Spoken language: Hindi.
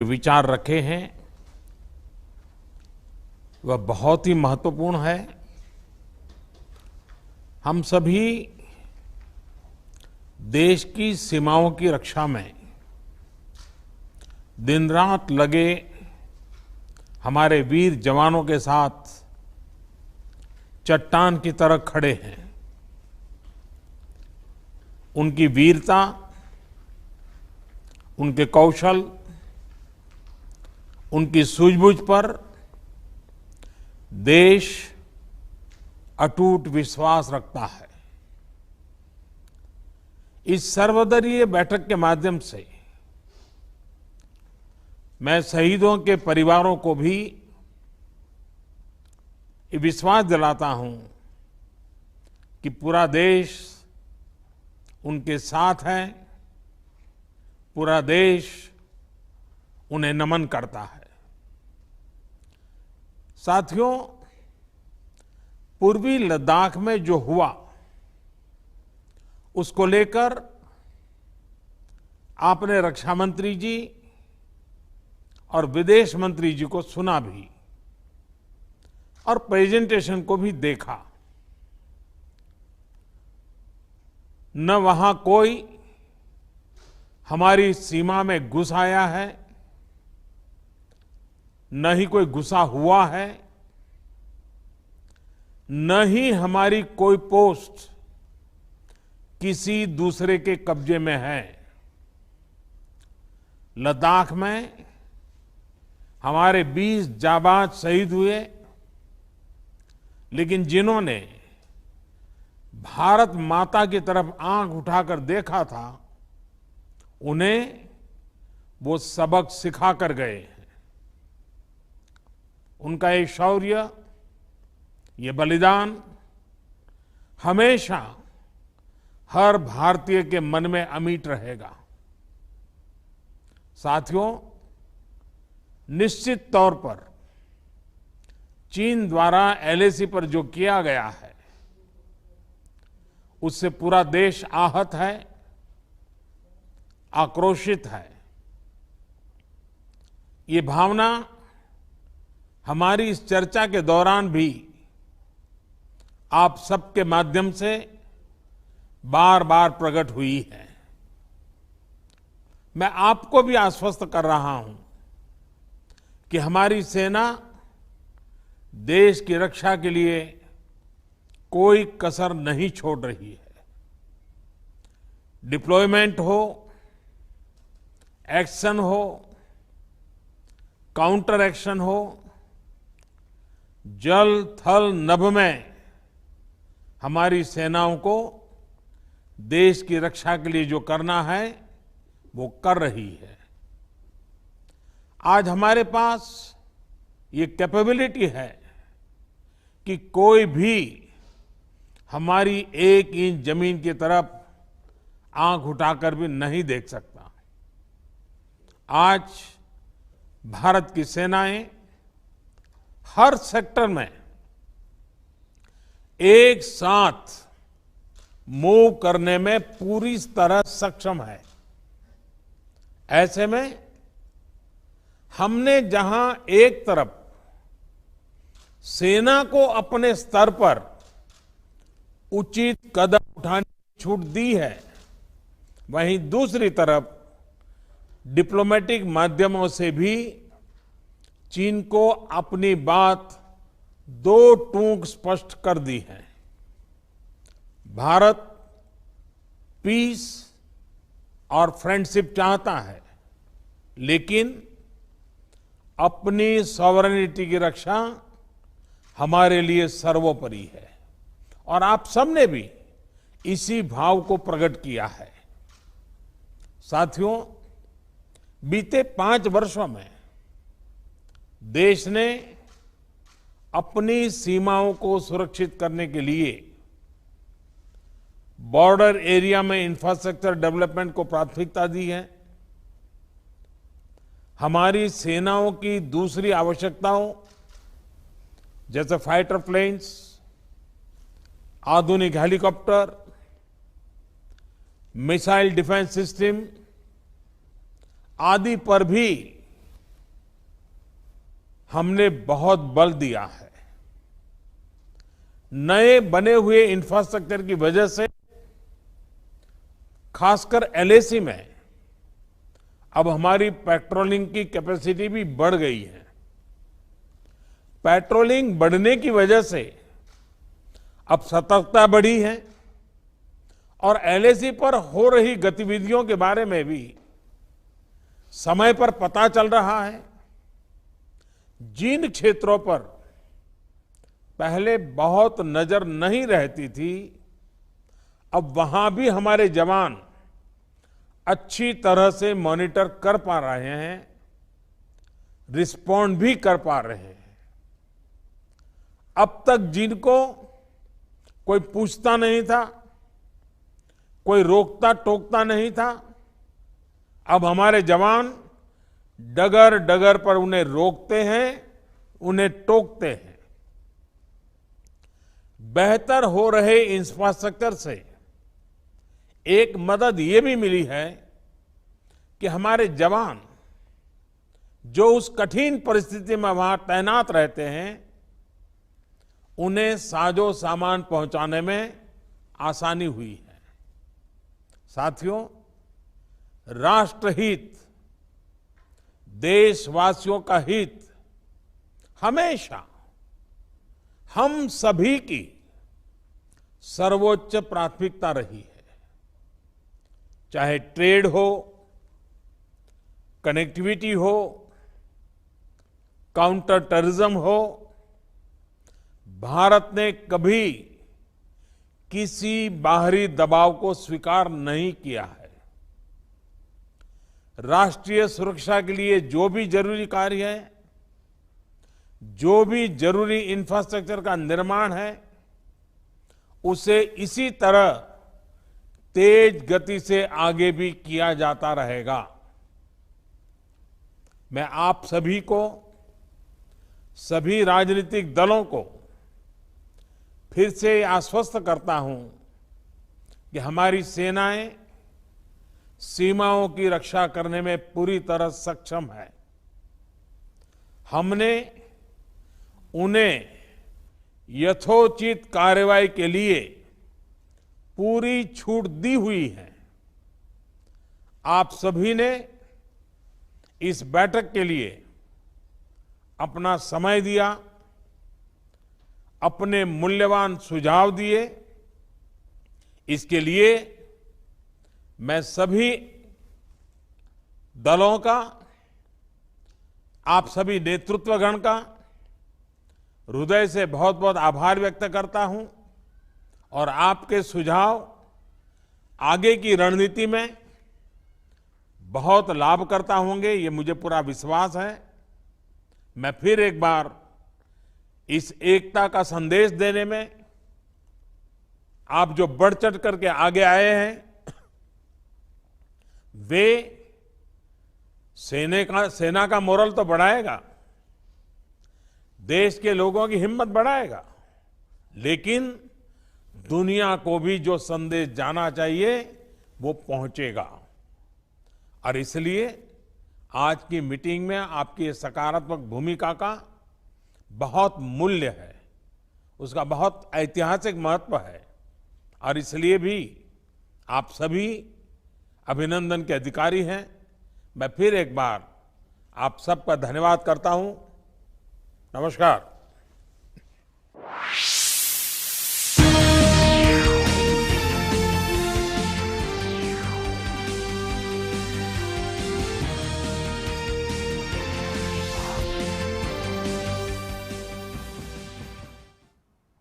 विचार रखे हैं वह बहुत ही महत्वपूर्ण है। हम सभी देश की सीमाओं की रक्षा में दिन रात लगे हमारे वीर जवानों के साथ चट्टान की तरह खड़े हैं। उनकी वीरता, उनके कौशल, उनकी सूझबूझ पर देश अटूट विश्वास रखता है। इस सर्वदलीय बैठक के माध्यम से मैं शहीदों के परिवारों को भी ये विश्वास दिलाता हूं कि पूरा देश उनके साथ है, पूरा देश उन्हें नमन करता है। साथियों, पूर्वी लद्दाख में जो हुआ उसको लेकर आपने रक्षा मंत्री जी और विदेश मंत्री जी को सुना भी और प्रेजेंटेशन को भी देखा। न वहां कोई हमारी सीमा में घुस आया है, न ही कोई घुसा हुआ है, न ही हमारी कोई पोस्ट किसी दूसरे के कब्जे में है। लद्दाख में हमारे 20 जाबाज शहीद हुए, लेकिन जिन्होंने भारत माता की तरफ आंख उठाकर देखा था, उन्हें वो सबक सिखा कर गए हैं। उनका ये शौर्य, ये बलिदान हमेशा हर भारतीय के मन में अमिट रहेगा। साथियों, निश्चित तौर पर चीन द्वारा एलएसी पर जो किया गया है उससे पूरा देश आहत है, आक्रोशित है। ये भावना हमारी इस चर्चा के दौरान भी आप सबके माध्यम से बार बार प्रकट हुई है। मैं आपको भी आश्वस्त कर रहा हूं कि हमारी सेना देश की रक्षा के लिए कोई कसर नहीं छोड़ रही है। डिप्लॉयमेंट हो, एक्शन हो, काउंटर एक्शन हो, जल थल नभ में हमारी सेनाओं को देश की रक्षा के लिए जो करना है वो कर रही है। आज हमारे पास ये कैपेबिलिटी है कि कोई भी हमारी एक इंच जमीन की तरफ आंख उठाकर भी नहीं देख सकता। आज भारत की सेनाएं हर सेक्टर में एक साथ मूव करने में पूरी तरह सक्षम है। ऐसे में हमने जहां एक तरफ सेना को अपने स्तर पर उचित कदम उठाने की छूट दी है, वहीं दूसरी तरफ डिप्लोमेटिक माध्यमों से भी चीन को अपनी बात दो टूक स्पष्ट कर दी है। भारत पीस और फ्रेंडशिप चाहता है, लेकिन अपनी सॉवरेनिटी की रक्षा हमारे लिए सर्वोपरि है और आप सबने भी इसी भाव को प्रकट किया है। साथियों, बीते 5 वर्षों में देश ने अपनी सीमाओं को सुरक्षित करने के लिए बॉर्डर एरिया में इंफ्रास्ट्रक्चर डेवलपमेंट को प्राथमिकता दी है। हमारी सेनाओं की दूसरी आवश्यकताओं जैसे फाइटर प्लेन्स, आधुनिक हेलीकॉप्टर, मिसाइल डिफेंस सिस्टम आदि पर भी हमने बहुत बल दिया है। नए बने हुए इंफ्रास्ट्रक्चर की वजह से खासकर एलएसी में अब हमारी पेट्रोलिंग की कैपेसिटी भी बढ़ गई है। पेट्रोलिंग बढ़ने की वजह से अब सतर्कता बढ़ी है और एलएसी पर हो रही गतिविधियों के बारे में भी समय पर पता चल रहा है। जिन क्षेत्रों पर पहले बहुत नजर नहीं रहती थी, अब वहां भी हमारे जवान अच्छी तरह से मॉनिटर कर पा रहे हैं, रिस्पॉन्ड भी कर पा रहे हैं। अब तक जिनको कोई पूछता नहीं था, कोई रोकता टोकता नहीं था, अब हमारे जवान डगर डगर पर उन्हें रोकते हैं, उन्हें टोकते हैं। बेहतर हो रहे इंफ्रास्ट्रक्चर से एक मदद ये भी मिली है कि हमारे जवान जो उस कठिन परिस्थिति में वहां तैनात रहते हैं, उन्हें साजो सामान पहुंचाने में आसानी हुई है। साथियों, राष्ट्रहित, देशवासियों का हित हमेशा हम सभी की सर्वोच्च प्राथमिकता रही है। चाहे ट्रेड हो, कनेक्टिविटी हो, काउंटर टेररिज्म हो, भारत ने कभी किसी बाहरी दबाव को स्वीकार नहीं किया है। राष्ट्रीय सुरक्षा के लिए जो भी जरूरी कार्य है, जो भी जरूरी इंफ्रास्ट्रक्चर का निर्माण है, उसे इसी तरह तेज गति से आगे भी किया जाता रहेगा। मैं आप सभी को, सभी राजनीतिक दलों को फिर से आश्वस्त करता हूं कि हमारी सेनाएं सीमाओं की रक्षा करने में पूरी तरह सक्षम है। हमने उन्हें यथोचित कार्रवाई के लिए पूरी छूट दी हुई है। आप सभी ने इस बैठक के लिए अपना समय दिया, अपने मूल्यवान सुझाव दिए। इसके लिए मैं सभी दलों का, आप सभी नेतृत्वगण का हृदय से बहुत बहुत आभार व्यक्त करता हूं और आपके सुझाव आगे की रणनीति में बहुत लाभकर्ता होंगे, ये मुझे पूरा विश्वास है। मैं फिर एक बार इस एकता का संदेश देने में आप जो बढ़ चढ़ करके आगे आए हैं, वे सेना का मोरल तो बढ़ाएगा, देश के लोगों की हिम्मत बढ़ाएगा, लेकिन दुनिया को भी जो संदेश जाना चाहिए वो पहुंचेगा। और इसलिए आज की मीटिंग में आपकी सकारात्मक भूमिका का बहुत मूल्य है, उसका बहुत ऐतिहासिक महत्व है। और इसलिए भी आप सभी अभिनंदन के अधिकारी हैं। मैं फिर एक बार आप सबका धन्यवाद करता हूं। नमस्कार।